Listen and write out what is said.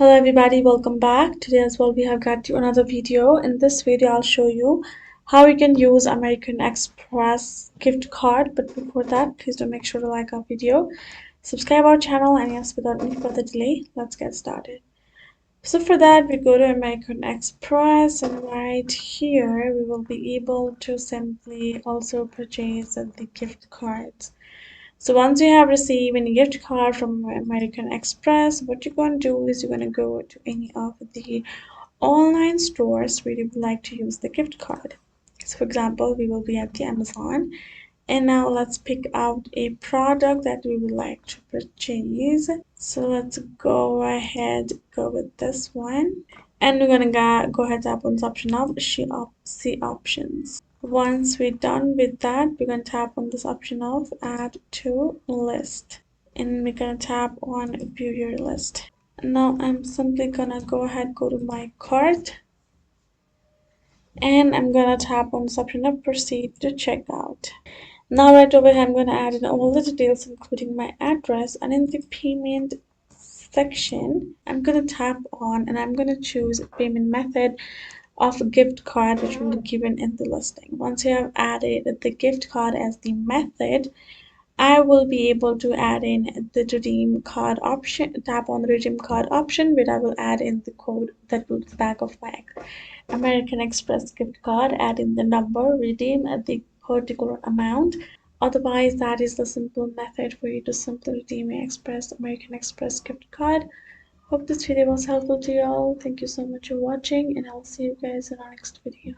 Hello everybody, welcome back. Today as well we have got you another video. In this video I'll show you how you can use American Express gift card. But before that, please do make sure to like our video, subscribe our channel, and yes, without any further delay, let's get started. So for that, we go to American Express, and right here we will be able to simply also purchase the gift cards. So once you have received any gift card from American Express, what you're going to do is you're going to go to any of the online stores where you would like to use the gift card. So for example, we will be at the Amazon. And now let's pick out a product that we would like to purchase. So let's go ahead, go with this one. And we're gonna go ahead and tap on this option of see options. Once we're done with that, we're going to tap on this option of add to list, and we're going to tap on view your list. Now I'm simply gonna go ahead, go to my cart, and I'm gonna tap on this option of proceed to checkout. Now right over here I'm gonna add in all the details including my address, and in the payment section I'm gonna tap on and I'm gonna choose payment method of a gift card which will be given in the listing. Once you have added the gift card as the method, I will be able to add in the redeem card option, tap on the redeem card option where I will add in the code that will be the back of my American Express gift card, add in the number, redeem at the particular amount. Otherwise, that is the simple method for you to simply redeem your American Express gift card. Hope this video was helpful to you all. Thank you so much for watching, and I'll see you guys in our next video.